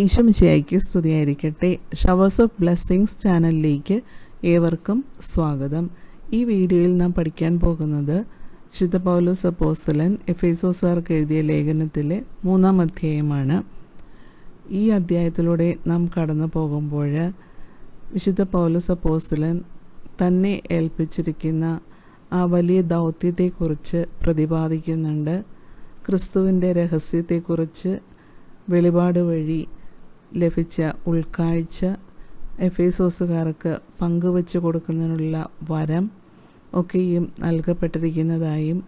ഈശോമിശിഹായ്ക്ക് സ്തുതിയായിരിക്കട്ടെ. Showers of blessings ചാനലിലേക്ക് ഏവർക്കും സ്വാഗതം. ഈ വീഡിയോയിൽ നാം പഠിക്കാൻ പോകുന്നത് വിശുദ്ധ പൗലോസ് അപ്പോസ്തലൻ എഫേസോസുകാർക്ക് എഴുതിയ ലേഖനത്തിലെ 3-ാം അധ്യായമാണ്. ഈ അധ്യായത്തിലൂടെ നാം കടന്നു പോകുമ്പോൾ വിശുദ്ധ പൗലോസ് അപ്പോസ്തലൻ തന്നെ ഏൽപ്പിച്ചിരിക്കുന്ന ആ വലിയ ദൗത്യത്തെക്കുറിച്ച് പ്രതിപാദിക്കുന്നുണ്ട്. ക്രിസ്തുവിൻ്റെ രഹസ്യത്തെക്കുറിച്ച് വെളിപാട് വഴി ലഭിച്ച ഉൾക്കാഴ്ച എഫേസോസുകാർക്ക് പങ്കുവച്ച് കൊടുക്കുന്നതിനുള്ള വരം ഒക്കെയും നൽകപ്പെട്ടിരിക്കുന്നതായും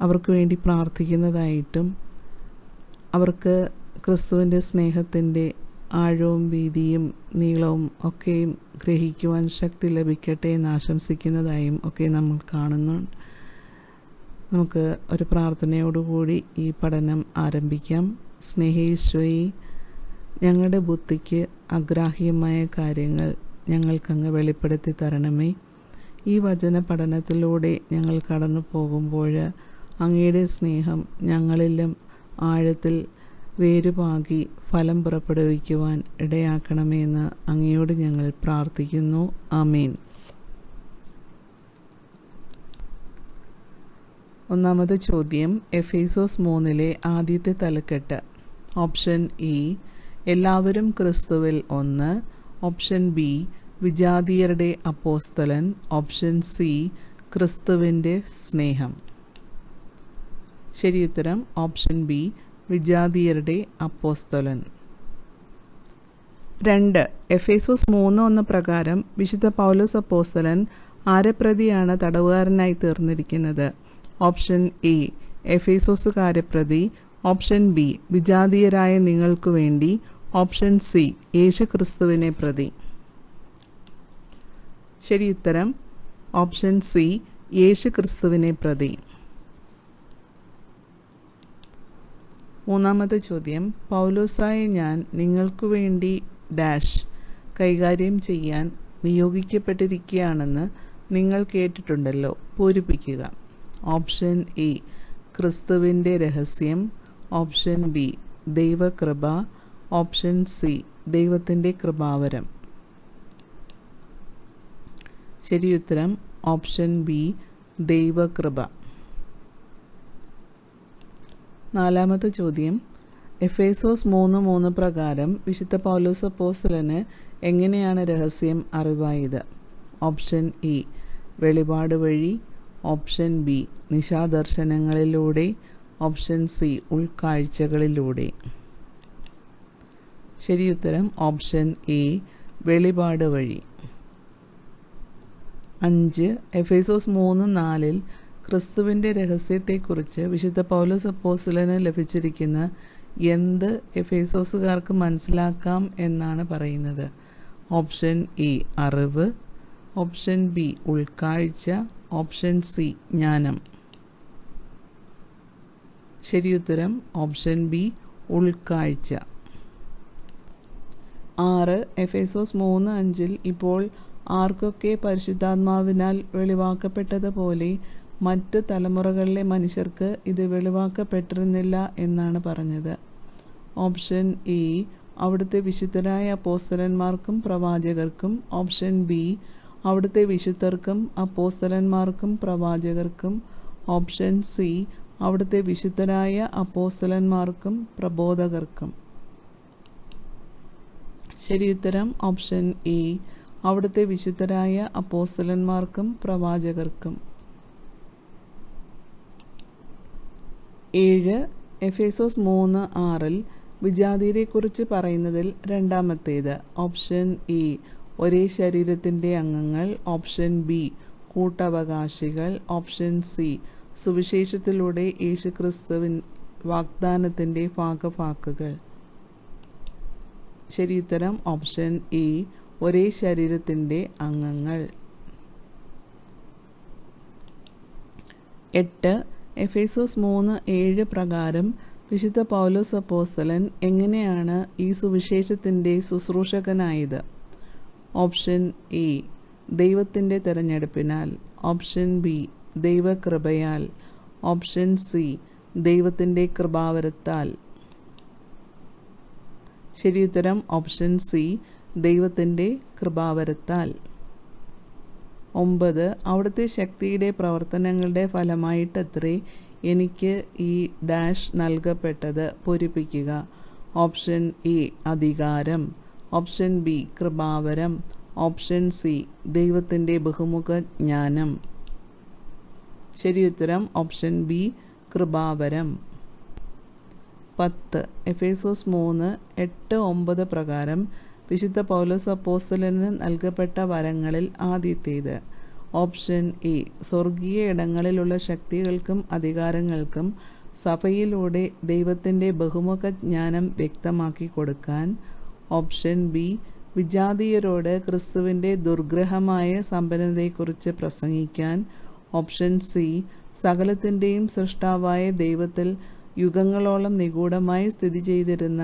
അവർക്ക് വേണ്ടി പ്രാർത്ഥിക്കുന്നതായിട്ടും അവർക്ക് ക്രിസ്തുവിൻ്റെ സ്നേഹത്തിൻ്റെ ആഴവും വീതിയും നീളവും ഒക്കെയും ഗ്രഹിക്കുവാൻ ശക്തി ലഭിക്കട്ടെ എന്ന് ആശംസിക്കുന്നതായും ഒക്കെ നമ്മൾ കാണുന്നുണ്ട്. നമുക്ക് ഒരു പ്രാർത്ഥനയോടുകൂടി ഈ പഠനം ആരംഭിക്കാം. സ്നേഹീശ്വരി, ഞങ്ങളുടെ ബുദ്ധിക്ക് അഗ്രാഹ്യമായ കാര്യങ്ങൾ ഞങ്ങൾക്കങ്ങ് വെളിപ്പെടുത്തി തരണമേ. ഈ വചന പഠനത്തിലൂടെ ഞങ്ങൾ കടന്നു പോകുമ്പോൾ അങ്ങയുടെ സ്നേഹം ഞങ്ങളിലും ആഴത്തിൽ വേരുപാകി ഫലം പുറപ്പെടുവിക്കുവാൻ ഇടയാക്കണമേ എന്ന് അങ്ങയോട് ഞങ്ങൾ പ്രാർത്ഥിക്കുന്നു. ആമേൻ. ഒന്നാമത്തെ ചോദ്യം, എഫേസോസ് 3-ലെ ആദ്യത്തെ തലക്കെട്ട്. ഓപ്ഷൻ ഇ, എല്ലാവരും ക്രിസ്തുവിൽ ഒന്ന്. ഓപ്ഷൻ ബി, വിജാതീയരുടെ അപ്പോസ്തലൻ. ഓപ്ഷൻ സി, ക്രിസ്തുവിൻ്റെ സ്നേഹം. ശരിയുത്തരം ഓപ്ഷൻ ബി, വിജാതീയരുടെ അപ്പോസ്തലൻ. 2. എഫേസോസ് 3:1 പ്രകാരം വിശുദ്ധ പൗലോസ് അപ്പോസ്തലൻ ആരെ പ്രതിയാണ് തടവുകാരനായി തീർന്നിരിക്കുന്നത്? ഓപ്ഷൻ എ, എഫേസോസുകാരെ പ്രതി. ഓപ്ഷൻ ബി, വിജാതീയരായ നിങ്ങൾക്ക് വേണ്ടി. ഓപ്ഷൻ സി, യേശു ക്രിസ്തുവിനെ പ്രതി. ശരിയുത്തരം ഓപ്ഷൻ സി, യേശു ക്രിസ്തുവിനെ പ്രതി. മൂന്നാമത്തെ ചോദ്യം, പൗലോസായ ഞാൻ നിങ്ങൾക്ക് വേണ്ടി ഡാഷ് കൈകാര്യം ചെയ്യാൻ നിയോഗിക്കപ്പെട്ടിരിക്കുകയാണെന്ന് നിങ്ങൾ കേട്ടിട്ടുണ്ടല്ലോ, പൂരിപ്പിക്കുക. ഓപ്ഷൻ എ, ക്രിസ്തുവിൻ്റെ രഹസ്യം. ഓപ്ഷൻ ബി, ദൈവകൃപ. ഓപ്ഷൻ സി, ദൈവത്തിൻ്റെ കൃപാവരം. ശരിയുത്തരം ഓപ്ഷൻ ബി, ദൈവകൃപ. നാലാമത്തെ ചോദ്യം, എഫേസോസ് 3:3 പ്രകാരം വിശുദ്ധ പൗലോസ് അപ്പോസ്തലന് എങ്ങനെയാണ് രഹസ്യം അറിവായത്? ഓപ്ഷൻ ഇ, വെളിപാട് വഴി. ഓപ്ഷൻ ബി, നിശാദർശനങ്ങളിലൂടെ. ഓപ്ഷൻ സി, ഉൾക്കാഴ്ചകളിലൂടെ. ശരിയുത്തരം ഓപ്ഷൻ എ, വെളിപാട് വഴി. 5. എഫേസോസ് 3:4 ക്രിസ്തുവിൻ്റെ രഹസ്യത്തെക്കുറിച്ച് വിശുദ്ധ പൗലോസ് അപ്പോസ്തലന് ലഭിച്ചിരിക്കുന്ന എന്ത് എഫേസോസുകാർക്ക് മനസ്സിലാക്കാം എന്നാണ് പറയുന്നത്? ഓപ്ഷൻ എ, അറിവ്. ഓപ്ഷൻ ബി, ഉൾക്കാഴ്ച. ഓപ്ഷൻ സി, ജ്ഞാനം. ശരിയുത്തരം ഓപ്ഷൻ ബി, ഉൾക്കാഴ്ച. 6. എഫേസോസ് 3:5 ഇപ്പോൾ ആർക്കൊക്കെ പരിശുദ്ധാത്മാവിനാൽ വെളിവാക്കപ്പെട്ടതുപോലെ മറ്റ് തലമുറകളിലെ മനുഷ്യർക്ക് ഇത് വെളിവാക്കപ്പെട്ടിരുന്നില്ല എന്നാണ് പറഞ്ഞത്. ഓപ്ഷൻ എ, അവിടുത്തെ വിശുദ്ധരായ അപ്പോസ്തലന്മാർക്കും പ്രവാചകർക്കും. ഓപ്ഷൻ ബി, അവിടുത്തെ വിശുദ്ധർക്കും അപ്പോസ്തലന്മാർക്കും പ്രവാചകർക്കും. ഓപ്ഷൻ സി, അവിടുത്തെ വിശുദ്ധരായ അപ്പോസ്തലന്മാർക്കും പ്രബോധകർക്കും. ശരിയുത്തരം ഓപ്ഷൻ എ, അവിടുത്തെ വിശുദ്ധരായ അപ്പോസ്തലന്മാർക്കും പ്രവാചകർക്കും. 7. എഫേസോസ് 3:6 വിജാതീയരെക്കുറിച്ച് പറയുന്നതിൽ രണ്ടാമത്തേത്? ഓപ്ഷൻ എ, ഒരേ ശരീരത്തിൻ്റെ അംഗങ്ങൾ. ഓപ്ഷൻ ബി, കൂട്ടവകാശികൾ. ഓപ്ഷൻ സി, സുവിശേഷത്തിലൂടെ യേശുക്രിസ്തുവിൻ വാഗ്ദാനത്തിൻ്റെ ഭാഗഭാക്കുകൾ. ശരിയുത്തരം ഓപ്ഷൻ എ, ഒരേ ശരീരത്തിൻ്റെ അംഗങ്ങൾ. 8. എഫേസോസ് 3:7 പ്രകാരം വിശുദ്ധ പൗലോസ് അപ്പോസ്തലൻ എങ്ങനെയാണ് ഈ സുവിശേഷത്തിൻ്റെ ശുശ്രൂഷകനായത്? ഓപ്ഷൻ എ, ദൈവത്തിൻ്റെ തിരഞ്ഞെടുപ്പിനാൽ. ഓപ്ഷൻ ബി, ദൈവകൃപയാൽ. ഓപ്ഷൻ സി, ദൈവത്തിൻ്റെ കൃപാവരത്താൽ. ശരിയുത്തരം ഓപ്ഷൻ സി, ദൈവത്തിൻ്റെ കൃപാവരത്താൽ. 9. അവിടുത്തെ ശക്തിയുടെ പ്രവർത്തനങ്ങളുടെ ഫലമായിട്ടത്രേ എനിക്ക് ഈ ഡാഷ് നൽകപ്പെട്ടത്. പൂരിപ്പിക്കുക. ഓപ്ഷൻ എ അധികാരം, ഓപ്ഷൻ ബി കൃപാവരം, ഓപ്ഷൻ സി ദൈവത്തിൻ്റെ ബഹുമുഖ ജ്ഞാനം. ശരിയുത്തരം ഓപ്ഷൻ ബി കൃപാവരം. 10. എഫേസോസ് 3:8-9 പ്രകാരം വിശുദ്ധ പൗലോസ് അപ്പോസ്തലന് നൽകപ്പെട്ട വരങ്ങളിൽ ആദ്യത്തേത്. ഓപ്ഷൻ എ സ്വർഗീയ ഇടങ്ങളിലുള്ള ശക്തികൾക്കും അധികാരങ്ങൾക്കും സഭയിലൂടെ ദൈവത്തിൻ്റെ ബഹുമുഖ ജ്ഞാനം വ്യക്തമാക്കി കൊടുക്കാൻ. ഓപ്ഷൻ ബി വിജാതീയരോട് ക്രിസ്തുവിൻ്റെ ദുർഗ്രഹമായ സമ്പന്നതയെക്കുറിച്ച് പ്രസംഗിക്കാൻ. ഓപ്ഷൻ സി സകലത്തിൻ്റെയും സൃഷ്ടാവായ ദൈവത്തിൽ യുഗങ്ങളോളം നിഗൂഢമായി സ്ഥിതി ചെയ്തിരുന്ന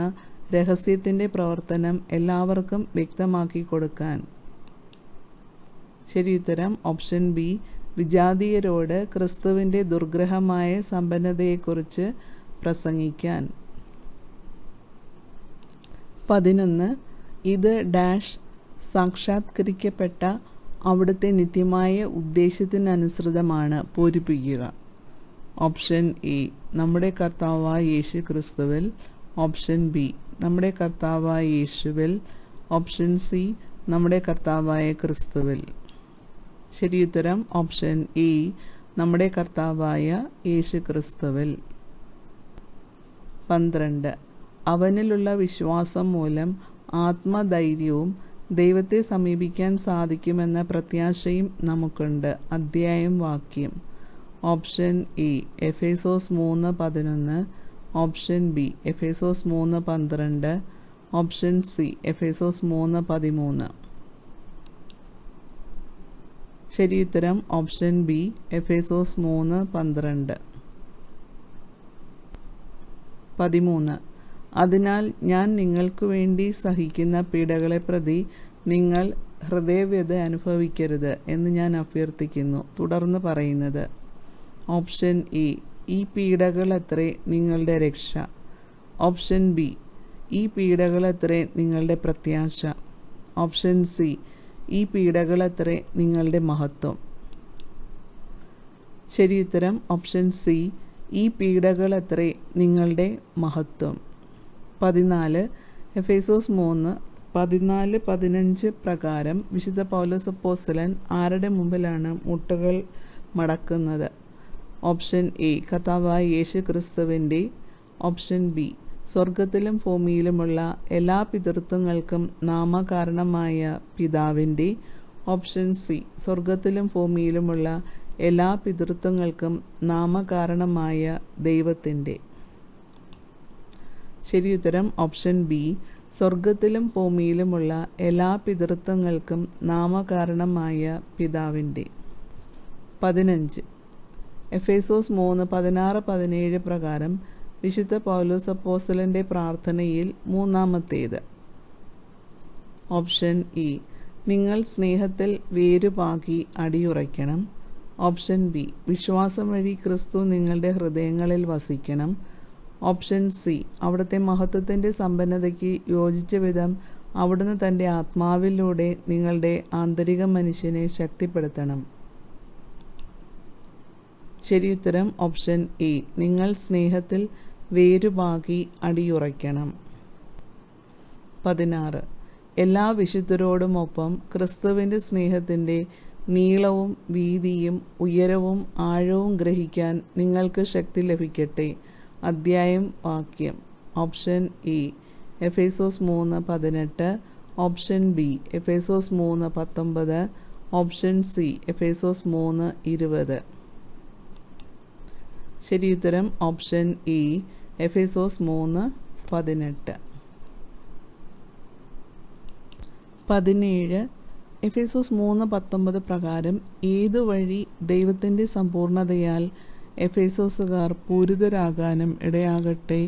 രഹസ്യത്തിൻ്റെ പ്രവർത്തനം എല്ലാവർക്കും വ്യക്തമാക്കി കൊടുക്കാൻ. ശരിയുത്തരം ഓപ്ഷൻ ബി വിജാതീയരോട് ക്രിസ്തുവിൻ്റെ ദുർഗ്രഹമായ സമ്പന്നതയെക്കുറിച്ച് പ്രസംഗിക്കാൻ. 11. ഇത് ഡാഷ് സാക്ഷാത്കരിക്കപ്പെട്ട അവിടുത്തെ നിത്യമായ ഉദ്ദേശ്യത്തിനനുസൃതമാണ്. പൂരിപ്പിക്കുക. ഓപ്ഷൻ എ നമ്മുടെ കർത്താവായ യേശു ക്രിസ്തുവിൽ, ഓപ്ഷൻ ബി നമ്മുടെ കർത്താവായ യേശുവിൽ, ഓപ്ഷൻ സി നമ്മുടെ കർത്താവായ ക്രിസ്തുവിൽ. ശരിയുത്തരം ഓപ്ഷൻ എ നമ്മുടെ കർത്താവായ യേശു ക്രിസ്തുവിൽ. 12. അവനിലുള്ള വിശ്വാസം മൂലം ആത്മധൈര്യവും ദൈവത്തെ സമീപിക്കാൻ സാധിക്കുമെന്ന പ്രത്യാശയും നമുക്കുണ്ട്. അധ്യായം വാക്യം. Option A Ephesus 3:11, option B Ephesus 3:12, option C Ephesus 3:13. ശരിയുത്തരം ഓപ്ഷൻ ബി എഫേസോസ് 3:12. 13. അതിനാൽ ഞാൻ നിങ്ങൾക്ക് വേണ്ടി സഹിക്കുന്ന പീഡകളെ പ്രതി നിങ്ങൾ ഹൃദയവ്യഥ അനുഭവിക്കരുത് എന്ന് ഞാൻ അഭ്യർത്ഥിക്കുന്നു. തുടർന്ന് പറയുന്നത്. ഓപ്ഷൻ എ ഈ പീഡകളത്രേ നിങ്ങളുടെ രക്ഷ, ഓപ്ഷൻ ബി ഈ പീഡകളത്രേ നിങ്ങളുടെ പ്രത്യാശ, ഓപ്ഷൻ സി ഈ പീഡകളത്രേ നിങ്ങളുടെ മഹത്വം. ശരിയുത്തരം ഓപ്ഷൻ സി ഈ പീഡകളത്രേ നിങ്ങളുടെ മഹത്വം. 14. എഫേസോസ് 3:14-15 പ്രകാരം വിശുദ്ധ പൗലോസ് അപ്പോസ്തലൻ ആരുടെ മുമ്പിലാണ് മുട്ടുകൾ മടക്കുന്നത്? ഓപ്ഷൻ എ കർത്താവായ യേശു ക്രിസ്തുവിൻ്റെ, ഓപ്ഷൻ ബി സ്വർഗത്തിലും ഭൂമിയിലുമുള്ള എല്ലാ പിതൃത്വങ്ങൾക്കും നാമകാരണമായ പിതാവിൻ്റെ, ഓപ്ഷൻ സി സ്വർഗത്തിലും ഭൂമിയിലുമുള്ള എല്ലാ പിതൃത്വങ്ങൾക്കും നാമകാരണമായ ദൈവത്തിൻ്റെ. ശരിയുത്തരം ഓപ്ഷൻ ബി സ്വർഗത്തിലും ഭൂമിയിലുമുള്ള എല്ലാ പിതൃത്വങ്ങൾക്കും നാമകാരണമായ പിതാവിൻ്റെ. 15. എഫേസോസ് 3:16-17 പ്രകാരം വിശുദ്ധ പൗലോസ് അപ്പോസ്തലൻ്റെ പ്രാർത്ഥനയിൽ മൂന്നാമത്തേത്. ഓപ്ഷൻ ഇ നിങ്ങൾ സ്നേഹത്തിൽ വേരുപാകി അടിയുറയ്ക്കണം, ഓപ്ഷൻ ബി വിശ്വാസം വഴി ക്രിസ്തു നിങ്ങളുടെ ഹൃദയങ്ങളിൽ വസിക്കണം, ഓപ്ഷൻ സി അവിടുത്തെ മഹത്വത്തിൻ്റെ സമ്പന്നതയ്ക്ക് യോജിച്ച വിധം അവിടുന്ന് തൻ്റെ ആത്മാവിലൂടെ നിങ്ങളുടെ ആന്തരിക മനുഷ്യനെ ശക്തിപ്പെടുത്തണം. ശരിയുത്തരം ഓപ്ഷൻ എ നിങ്ങൾ സ്നേഹത്തിൽ വേരുപാകി അടിയുറയ്ക്കണം. 16. എല്ലാ വിശുദ്ധരോടുമൊപ്പം ക്രിസ്തുവിൻ്റെ സ്നേഹത്തിൻ്റെ നീളവും വീതിയും ഉയരവും ആഴവും ഗ്രഹിക്കാൻ നിങ്ങൾക്ക് ശക്തി ലഭിക്കട്ടെ. അധ്യായം വാക്യം. Option A Ephesus 3:18, option B Ephesus 3:19, option C Ephesus 3:20. ശരിയുത്തരം ഓപ്ഷൻ ഇ എഫേസോസ് 3:18. 17. എഫേസോസ് 3:19 പ്രകാരം ഏതുവഴി ദൈവത്തിൻ്റെ സമ്പൂർണതയാൽ എഫേസോസുകാർ പൂരിതരാകാനും ഇടയാകട്ടെ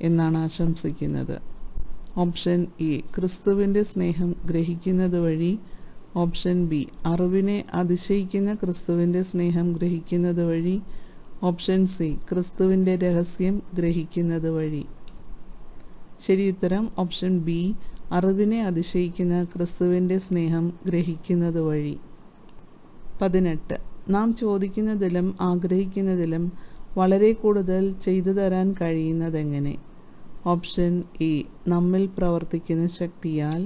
എന്നാണ് ആശംസിക്കുന്നത്? ഓപ്ഷൻ എ ക്രിസ്തുവിൻ്റെ സ്നേഹം ഗ്രഹിക്കുന്നത് വഴി, ഓപ്ഷൻ ബി അറിവിനെ അതിശയിക്കുന്ന ക്രിസ്തുവിൻ്റെ സ്നേഹം ഗ്രഹിക്കുന്നത് വഴി, ഓപ്ഷൻ സി ക്രിസ്തുവിൻ്റെ രഹസ്യം ഗ്രഹിക്കുന്നത് വഴി. ശരിയുത്തരം ഓപ്ഷൻ ബി. അറിവിനെ അതിശയിക്കുന്ന ക്രിസ്തുവിൻ്റെ സ്നേഹം ഗ്രഹിക്കുന്നത് വഴി. 18. നാം ചോദിക്കുന്നതിലും ആഗ്രഹിക്കുന്നതിലും വളരെ കൂടുതൽ ചെയ്തു തരാൻ കഴിയുന്നതെങ്ങനെ? Option A. നമ്മിൽ പ്രവർത്തിക്കുന്ന ശക്തിയാൽ.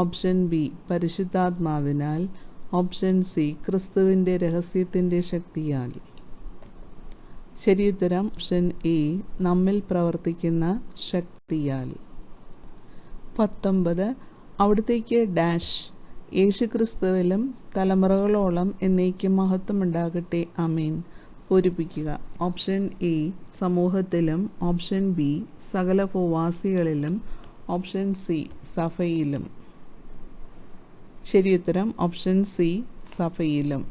Option B. പരിശുദ്ധാത്മാവിനാൽ. Option C. ക്രിസ്തുവിൻ്റെ രഹസ്യത്തിൻ്റെ ശക്തിയാൽ. ശരിയുത്തരം ഓപ്ഷൻ എ. നമ്മിൽ പ്രവർത്തിക്കുന്ന ശക്തിയാൽ. 19. അവിടുത്തേക്ക് ഡാഷ് യേശുക്രിസ്തുവിലും തലമുറകളോളം എന്നേക്കും മഹത്വമുണ്ടാകട്ടെ. ആമേൻ. പൂരിപ്പിക്കുക. Option A. സമൂഹത്തിലും. Option B. സകല ഭൂവാസികളിലും. Option C. സഭയിലും. ശരിയുത്തരം ഓപ്ഷൻ സി. സഭയിലും.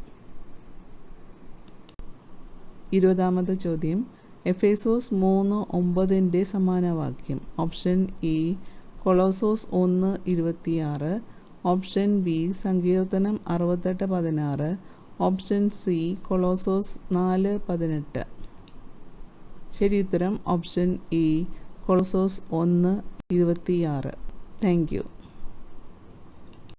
20. ചോദ്യം. എഫേസോസ് 3:9 സമാനവാക്യം. Option A. കൊളോസോസ് 1:26. Option B. സങ്കീർത്തനം 68:16. Option C. കൊളോസോസ് 4:18. ശരിയുത്തരം ഓപ്ഷൻ എ. കൊളോസോസ് 1:26. Thank U.